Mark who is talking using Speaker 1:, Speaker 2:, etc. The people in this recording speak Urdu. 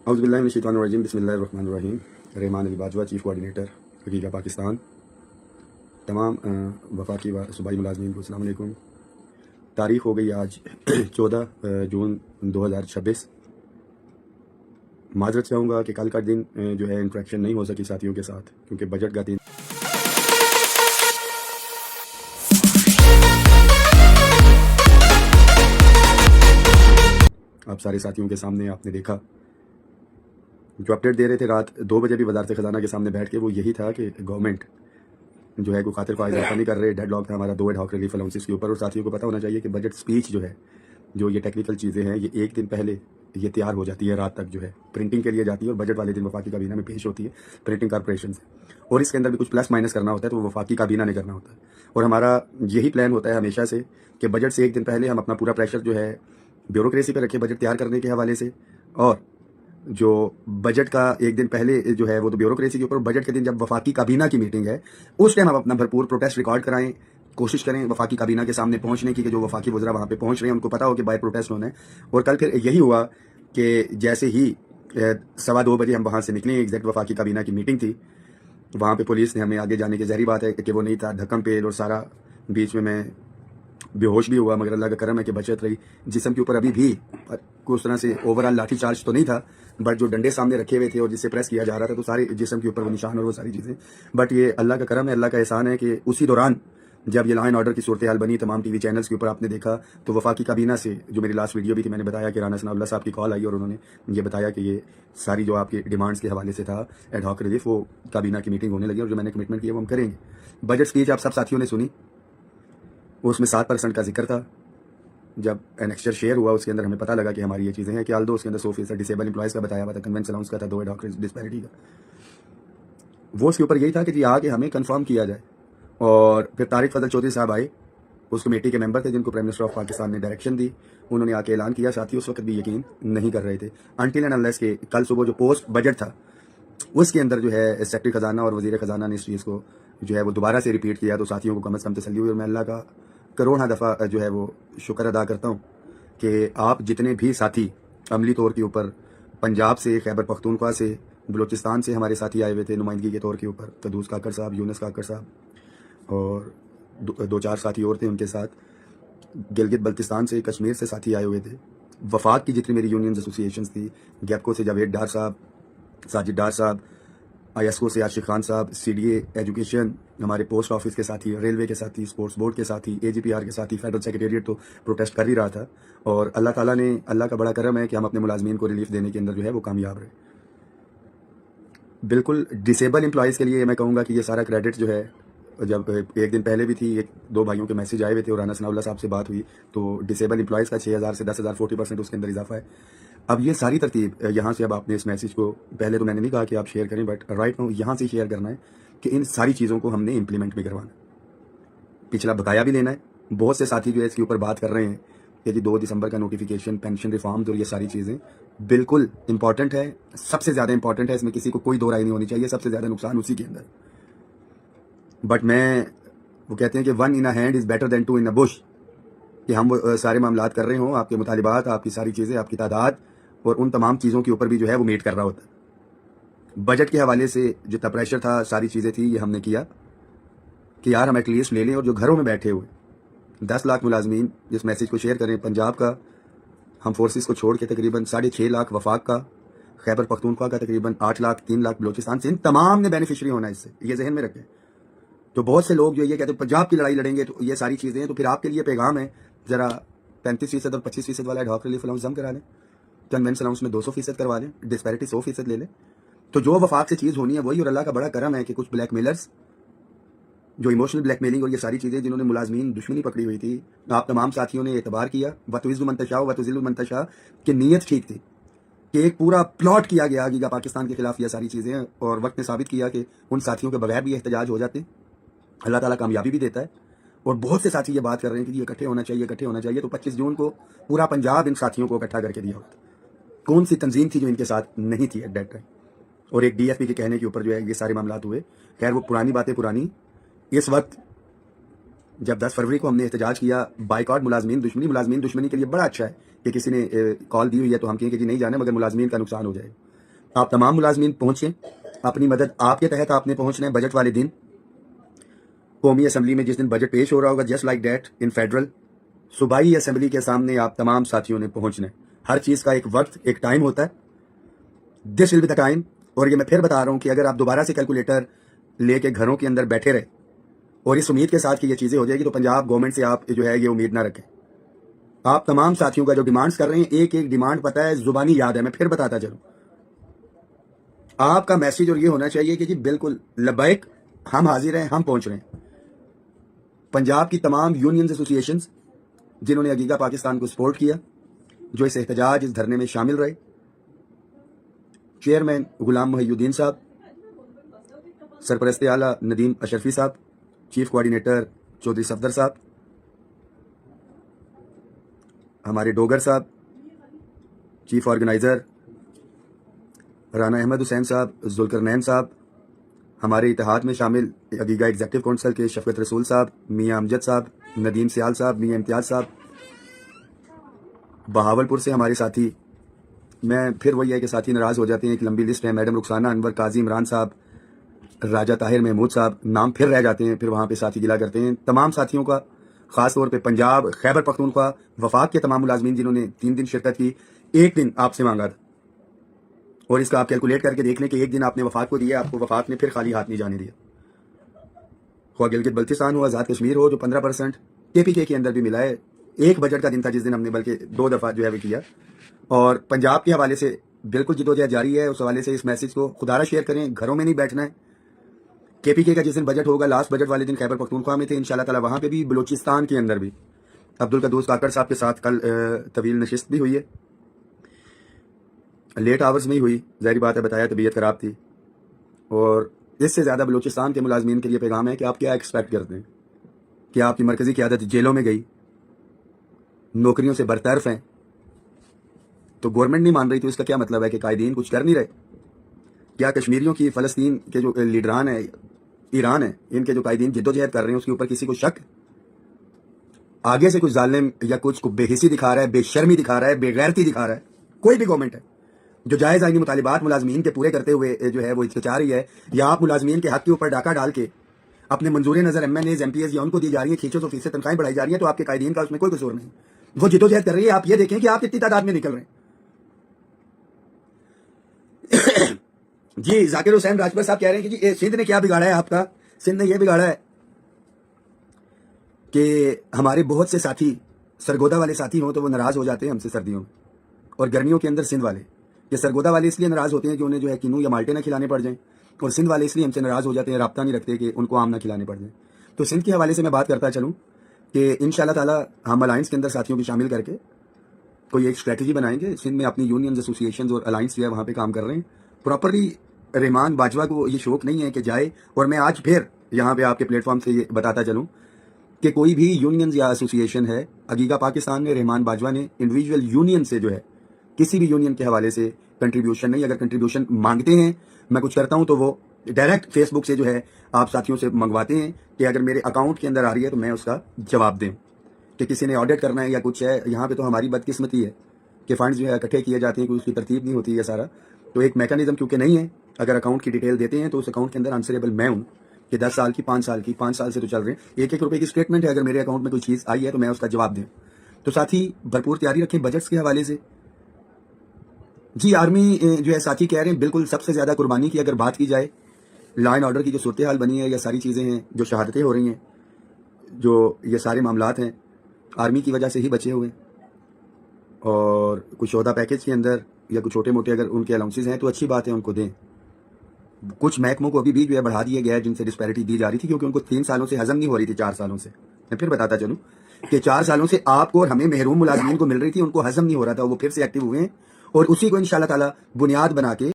Speaker 1: اعوذ باللہ من الشیطان الرجیم بسم اللہ الرحمن الرحیم. رحمان علی باجوہ، چیف کوآرڈینیٹر حقیقہ پاکستان. تمام وفاقی و صوبائی ملازمین کو السلام علیکم. تاریخ ہو گئی آج 14 جون 2026. معذرت چاہوں گا کہ کل کا دن جو ہے انٹریکشن نہیں ہو سکی ساتھیوں کے ساتھ، کیونکہ بجٹ کا دن آپ سارے ساتھیوں کے سامنے آپ نے دیکھا. جو اپڈیٹ دے رہے تھے رات 2 بجے بھی وزارت خزانہ کے سامنے بیٹھ کے، وہ یہی تھا کہ گورنمنٹ جو ہے کوئی خاطر خواہ اضافہ نہیں کر رہے. ڈیڈ لاک تھا ہمارا 2 ایڈ ہاک ریلیف الاؤنسز کے اوپر. اور ساتھیوں کو پتہ ہونا چاہیے کہ بجٹ سپیچ جو ہے، جو یہ ٹیکنیکل چیزیں ہیں، یہ ایک دن پہلے یہ تیار ہو جاتی ہے، رات تک جو ہے پرنٹنگ کے لیے جاتی ہے، اور بجٹ والے دن وفاقی کابینہ میں پیش ہوتی ہے پرنٹنگ کارپوریشن سے. اور اس کے اندر بھی کچھ پلس مائنس کرنا ہوتا ہے تو وہ وفاقی کابینہ نے کرنا ہوتا ہے. اور ہمارا یہی پلان ہوتا ہے ہمیشہ سے کہ بجٹ سے ایک دن پہلے ہم اپنا پورا پریشر جو ہے بیوروکریسی پہ رکھیں بجٹ تیار کرنے کے حوالے سے. اور جو بجٹ کا ایک دن پہلے جو ہے وہ تو بیوروکریسی کے اوپر، بجٹ کے دن جب وفاقی کابینہ کی میٹنگ ہے اس ٹائم ہم اپنا بھرپور پروٹیسٹ ریکارڈ کرائیں، کوشش کریں وفاقی کابینہ کے سامنے پہنچنے کی، کہ جو وفاقی وزراء وہاں پہ پہنچ رہے ہیں ان کو پتہ ہو کہ بائی پروٹیسٹ ہونا ہے. اور کل پھر یہی ہوا کہ جیسے ہی 2:15 بجے ہم وہاں سے نکلے، ایگزیکٹ وفاقی کابینہ کی میٹنگ تھی، وہاں پہ پولیس نے ہمیں آگے جانے کی، ظاہری بات ہے کہ وہ نہیں تھا، دھکم پیل اور سارا بیچ میں بے ہوش بھی ہوا، مگر اللہ کا کرم ہے کہ بچت رہی. جسم کے اوپر ابھی بھی اس طرح سے اوورال لاٹھی چارج تو نہیں تھا، بٹ جو ڈنڈے سامنے رکھے ہوئے تھے اور جس سے پریس کیا جا رہا تھا تو سارے جسم کے اوپر وہ نشان اور وہ ساری چیزیں. بٹ یہ اللہ کا کرم ہے، اللہ کا احسان ہے کہ اسی دوران جب یہ لا اینڈ آرڈر کی صورتحال بنی، تمام ٹی وی چینلز کے اوپر آپ نے دیکھا، تو وفاقی کابینہ سے جو میری لاسٹ ویڈیو بھی تھی، میں نے بتایا کہ رانا ثناء اللہ صاحب کی کال آئی اور انہوں نے یہ بتایا کہ یہ ساری جو آپ کی ڈیمانڈز کے حوالے سے تھا ایڈ ہاک ریلیف، وہ کابینہ کی میٹنگ ہونے لگی اور جو میں نے کمٹمنٹ کیا وہ ہم کریں گے. بجٹ اسپیچ آپ سب ساتھیوں نے سنی، اس میں 7% کا ذکر تھا. جب انیکسچر شیئر ہوا اس کے اندر ہمیں پتہ لگا کہ ہماری یہ چیزیں ہیں کہ آلدو اس کے اندر 100% ڈسیبل امپلائز کا بتایا ہوا تھا، کنونس الاؤنس کا تھا، 2 ایڈ ہاک ڈسپیرٹی کا. وہ اس کے اوپر یہی تھا کہ جی آ کے ہمیں کنفرم کیا جائے. اور پھر طارق فضل چودھری صاحب آئے، اس کمیٹی کے ممبر تھے جن کو پرائم منسٹر آف پاکستان نے ڈائریکشن دی. انہوں نے آ کے اعلان کیا، ساتھی اس وقت بھی یقین نہیں کر رہے تھے انٹل اینڈ انلیس کہ کل صبح جو پوسٹ بجٹ تھا اس کے اندر جو ہے سیکرٹری خزانہ اور وزیر خزانہ نے اس چیز کو جو ہے وہ دوبارہ سے ریپیٹ کیا، تو ساتھیوں کو کم از کم تسلی ہوئی. اور میں اللہ کا کروڑہ دفعہ جو ہے وہ شکر ادا کرتا ہوں کہ آپ جتنے بھی ساتھی عملی طور کے اوپر پنجاب سے، خیبر پختونخوا سے، بلوچستان سے ہمارے ساتھی آئے ہوئے تھے نمائندگی کے طور کے اوپر، قدوس کاکڑ صاحب، یونس کاکڑ صاحب اور 2-4 ساتھی اور تھے ان کے ساتھ. گلگت بلتستان سے، کشمیر سے ساتھی آئے ہوئے تھے. وفاق کی جتنی میری یونینز ایسوسیشنز تھی، گیپکو سے جاوید ڈار صاحب، ساجد ڈار صاحب، آئی ایس کو سے عاشق خان صاحب، سی ڈی اے ایجوکیشن، ہمارے پوسٹ آفس کے ساتھی، ریلوے کے ساتھی، اسپورٹس بورڈ کے ساتھی، اے جی پی آر کے ساتھی، فیڈرل سیکریٹریٹ تو پروٹیسٹ کر ہی رہا تھا. اور اللہ تعالیٰ نے، اللہ کا بڑا کرم ہے کہ ہم اپنے ملازمین کو ریلیف دینے کے اندر جو ہے وہ کامیاب رہے. بالکل ڈسیبل امپلائیز کے لیے میں کہوں گا کہ یہ سارا کریڈٹ جو ہے، جب ایک دن پہلے بھی تھی، 2 بھائیوں کے میسج آئے ہوئے تھے اور رانا ثناء اللہ صاحب سے بات ہوئی تو ڈسیبل امپلائیز کا 6,000 سے 10,000 40% اس کے اندر اضافہ ہے. اب یہ ساری ترتیب یہاں سے، اب آپ نے اس میسج کو پہلے تو میں نے نہیں کہا کہ آپ شیئر کریں، بٹ رائٹ نو یہاں سے شیئر کرنا ہے کہ ان ساری چیزوں کو ہم نے امپلیمنٹ بھی کروانا ہے، پچھلا بقایا بھی لینا ہے. بہت سے ساتھی جو ہے اس کے اوپر بات کر رہے ہیں کہ جی 2 دسمبر کا نوٹیفیکیشن، پینشن ریفارمز اور یہ ساری چیزیں بالکل امپورٹنٹ ہے، سب سے زیادہ امپورٹنٹ ہے، اس میں کسی کو کوئی دو رائے نہیں ہونی چاہیے، سب سے زیادہ نقصان اسی کے اندر. بٹ وہ کہتے ہیں کہ 1 in a hand is better than 2 in a bush، کہ ہم وہ سارے معاملات کر رہے ہوں، آپ کے مطالبات، آپ کی ساری چیزیں، آپ کی تعداد اور ان تمام چیزوں کے اوپر بھی جو ہے وہ میٹ کر رہا ہوتا ہے. بجٹ کے حوالے سے جتنا پریشر تھا، ساری چیزیں تھی، یہ ہم نے کیا کہ یار ہم ایٹ لیسٹ لے لیں. اور جو گھروں میں بیٹھے ہوئے 10 لاکھ ملازمین جس میسج کو شیئر کریں، پنجاب کا ہم فورسز کو چھوڑ کے تقریباً 6.5 لاکھ وفاق کا، خیبر پختونخوا کا تقریباً 8 لاکھ، 3 لاکھ بلوچستان سے، ان تمام نے بینیفیشری ہونا ہے اس سے، یہ ذہن میں رکھیں. تو بہت سے لوگ جو یہ کہتے ہیں پنجاب کی لڑائی لڑیں گے تو یہ ساری چیزیں ہیں، تو پھر آپ کے لیے پیغام ہے، ذرا 35% اور 25% والا ایڈ ہاک ریلیف الاؤنس جم کرا لیں، کنونس الاؤنس میں 200% کروا لیں، ڈسپیرٹی 100% لے لیں. تو جو وفاق سے چیز ہونی ہے وہی. اور اللہ کا بڑا کرم ہے کہ کچھ بلیک میلرز جو ایموشنل بلیک میلنگ اور یہ ساری چیزیں جنہوں نے ملازمین دشمنی پکڑی ہوئی تھی، آپ تمام ساتھیوں نے اعتبار کیا، وَتُعِزُّ مَن تَشَاءُ وَتُذِلُّ مَن تَشَاءُ کہ نیت ٹھیک تھی، کہ ایک پورا پلاٹ کیا گیا گیگا پاکستان کے خلاف یہ ساری چیزیں ہیں. اور وقت نے ثابت کیا کہ ان ساتھیوں کے بغیر بھی احتجاج ہو جاتے ہیں، اللہ تعالیٰ کامیابی بھی دیتا ہے. اور بہت سے ساتھی یہ بات کر رہے ہیں کہ یہ اکٹھے ہونا چاہیے، اکٹھے ہونا چاہیے. تو 25 جون کو پورا پنجاب ان ساتھیوں کو اکٹھا کر کے دیا ہوتا. کون سی تنظیم تھی جو ان کے ساتھ نہیں تھی ایٹ دیٹ ٹائم؟ اور ایک ڈی ایف پی کے کہنے کے اوپر جو ہے یہ سارے معاملات ہوئے. خیر وہ پرانی باتیں پرانی. اس وقت جب 10 فروری کو ہم نے احتجاج کیا، بائیکاٹ ملازمین دشمنی کے لیے بڑا اچھا ہے کہ کسی نے کال دی ہوئی ہے تو ہم کہیں کہ جی نہیں جانا، مگر ملازمین کا نقصان ہو جائے. آپ تمام ملازمین پہنچیں, اپنی مدد آپ کے تحت آپ نے پہنچنا ہے. بجٹ والے دن قومی اسمبلی میں جس دن بجٹ پیش ہو رہا ہوگا, just like that in federal, صوبائی اسمبلی کے سامنے آپ تمام ساتھیوں نے پہنچنا ہے. ہر چیز کا ایک وقت, ایک ٹائم ہوتا ہے. دس ول بی دا ٹائم. اور یہ میں پھر بتا رہا ہوں کہ اگر آپ دوبارہ سے کیلکولیٹر لے کے گھروں کے اندر بیٹھے رہے اور اس امید کے ساتھ کہ یہ چیزیں ہو جائے گی, تو پنجاب گورنمنٹ سے آپ جو ہے یہ امید نہ رکھیں. آپ تمام ساتھیوں کا جو ڈیمانڈز کر رہے ہیں, ایک ایک ڈیمانڈ پتہ ہے, زبانی یاد ہے, میں پھر بتاتا چلوں. آپ کا میسیج اور یہ ہونا چاہیے کہ جی بالکل لبیک, ہم حاضر ہیں, ہم پہنچ رہے ہیں. پنجاب کی تمام یونینز ایسوسیشنز جنہوں نے عقیدہ پاکستان کو سپورٹ کیا, جو اس احتجاج, اس دھرنے میں شامل رہے, چیئرمین غلام محی الدین صاحب, سرپرست اعلیٰ ندیم اشرفی صاحب, چیف کوآرڈینیٹر چودھری صفدر صاحب, ہمارے ڈوگر صاحب, چیف آرگنائزر رانا احمد حسین صاحب, ذوالقرنین صاحب, ہمارے اتحاد میں شامل عقیدہ ایگزیکٹو کونسل کے شفقت رسول صاحب, میاں امجد صاحب, ندیم سیال صاحب, میاں امتیاز صاحب, بہاولپور سے ہمارے ساتھی. میں پھر وہی ہے کہ ساتھی ناراض ہو جاتے ہیں, ایک لمبی لسٹ ہے, میڈم رخسانہ انور, قاضی عمران صاحب, راجہ طاہر محمود صاحب, نام پھر رہ جاتے ہیں, پھر وہاں پہ ساتھی گلا کرتے ہیں. تمام ساتھیوں کا خاص طور پہ پنجاب, خیبر پختونخوا, وفاق کے تمام ملازمین جنہوں نے 3 دن شرکت کی, ایک دن آپ سے مانگا تھا, اور اس کا آپ کیلکولیٹ کر کے دیکھ لیں کہ ایک دن آپ نے وفاق کو دیا, آپ کو وفاق نے پھر خالی ہاتھ نہیں جانے دیا. خواہ گلگت بلتستان ہو, آزاد کشمیر ہو, جو 15% KPK کے اندر بھی ملا ہے. ایک بجٹ کا دن تھا جس دن ہم نے بلکہ 2 دفعہ جو ہے وہ کیا. اور پنجاب کے حوالے سے بالکل جدوجہد جاری ہے. اس حوالے سے اس میسج کو خدا را شیئر کریں, گھروں میں نہیں بیٹھنا ہے. KPK کا جس دن بجٹ ہوگا, لاسٹ بجٹ والے دن خیبر پختونخوا میں تھے, انشاءاللہ تعالی وہاں پہ بھی, بلوچستان کے اندر بھی. عبدالقدوس کاکڑ صاحب کے ساتھ کل طویل نشست بھی ہوئی ہے, لیٹ آورز میں ہی ہوئی, ظاہری بات ہے, بتایا طبیعت خراب تھی. اور اس سے زیادہ بلوچستان کے ملازمین کے لیے پیغام ہے کہ آپ کیا ایکسپیکٹ کرتے ہیں کہ آپ کی مرکزی قیادت جیلوں میں گئی, نوکریوں سے برطرف ہیں, تو گورنمنٹ نہیں مان رہی, تو اس کا کیا مطلب ہے کہ قائدین کچھ کر نہیں رہے؟ کیا کشمیریوں کی, فلسطین کے جو لیڈران ہیں, ایران ہیں, ان کے جو قائدین جدوجہد کر رہے ہیں, اس کے اوپر کسی کو شک؟ آگے سے کچھ ظالم یا کچھ کو بے حسی دکھا رہا ہے, بے شرمی دکھا رہا ہے, بے غیرتی دکھا رہا ہے؟ کوئی بھی گورنمنٹ ہے جو جائز آئینی مطالبات ملازمین کے پورے کرتے ہوئے جو ہے وہ ہچکچا رہی ہے, یا آپ ملازمین کے حق کے اوپر ڈاکہ ڈال کے اپنے منظور نظر MNAs MPs یا ان کو دی جا رہی ہیں, کھینچو تو فیصد تنخواہیں بڑھائی جا رہی ہیں, تو آپ کے قائدین کا اس میں کوئی قصور نہیں. وہ جدوجہد کر رہی ہے, آپ یہ دیکھیں کہ آپ کتنی تعداد میں نکل رہے ہیں. جی ذاکر حسین راجپور صاحب کہہ رہے ہیں کہ جی سندھ نے کیا بگاڑا ہے آپ کا؟ سندھ نے یہ بگاڑا ہے کہ ہمارے بہت سے ساتھی, سرگودا والے ساتھی ہوں تو وہ ناراض ہو جاتے ہیں ہم سے سردیوں میں, اور گرمیوں کے اندر سندھ والے. یہ سرگودا والے اس لیے ناراض ہوتے ہیں کہ انہیں جو ہے کنو یا مالٹے نہ کھلانے پڑ جائیں, اور سندھ والے اس لیے ہم سے ناراض ہو جاتے ہیں, رابطہ نہیں رکھتے کہ ان کو آم نہ کھلانے پڑ جائیں. تو سندھ کے حوالے سے میں بات کرتا چلوں کہ انشاءاللہ تعالی ہم الائنس کے اندر ساتھیوں کو شامل کر کے کوئی ایک اسٹریٹجی بنائیں گے. سندھ میں اپنی یونینز ایسوسیشنز اور الائنس جو ہے وہاں پہ کام کر رہے ہیں پراپرلی. رحمان باجوہ کو یہ شوق نہیں ہے کہ جائے, اور میں آج پھر یہاں پہ آپ کے پلیٹ فارم سے یہ بتاتا چلوں کہ کوئی بھی یونینز یا ایسوسیشن ہے, عقیدہ پاکستان نے, رحمان باجوہ نے انڈیویجول یونین سے جو ہے کسی بھی یونین کے حوالے سے کنٹریبیوشن نہیں. اگر کنٹریبیوشن مانگتے ہیں, میں کچھ کرتا ہوں, تو وہ ڈائریکٹ فیس بک سے جو ہے آپ ساتھیوں سے منگواتے ہیں کہ اگر میرے اکاؤنٹ کے اندر آ رہی ہے تو میں اس کا جواب دیں. کہ کسی نے آڈٹ کرنا ہے یا کچھ ہے, یہاں پہ تو ہماری بدقسمتی ہے کہ فنڈز جو ہے اکٹھے کیے جاتے ہیں, کوئی اس کی ترتیب نہیں ہوتی ہے سارا. تو ایک میکانزم کیونکہ نہیں ہے, اگر اکاؤنٹ کی ڈیٹیل دیتے ہیں تو اس اکاؤنٹ کے اندر آنسریبل میں ہوں کہ 10 سال کی, 5 سال کی, 5 سال سے تو چل رہے ہیں, 1-1 روپے کی اسٹیٹمنٹ ہے, اگر میرے اکاؤنٹ میں کوئی چیز آئی ہے تو میں اس کا جواب دیں. تو ساتھی بھرپور تیاری رکھیں بجٹس کے حوالے سے. جی آرمی جو ہے ساتھی کہہ رہے ہیں بالکل سب سے زیادہ قربانی کی اگر بات کی جائے, لا اینڈ آرڈر کی جو صورتحال بنی ہے, یا ساری چیزیں ہیں, جو شہادتیں ہو رہی ہیں, جو یہ سارے معاملات ہیں, آرمی کی وجہ سے ہی بچے ہوئے. اور کچھ عہدہ پیکیج کے اندر یا کچھ چھوٹے موٹے اگر ان کے الاؤنسز ہیں تو اچھی بات ہے, ان کو دیں. کچھ محکموں کو ابھی بھی جو ہے بڑھا دیا گیا ہے جن سے ڈسپیرٹی دی جا رہی تھی, کیونکہ ان کو 3 سالوں سے ہضم نہیں ہو رہی تھی, 4 سالوں سے. میں پھر بتاتا چلوں کہ 4 سالوں سے آپ کو اور ہمیں محروم ملازمین کو مل رہی تھی, ان کو ہضم نہیں ہو رہا تھا, وہ پھر سے ایکٹیو ہوئے ہیں, اور اسی کو انشاءاللہ تعالی بنیاد بنا کے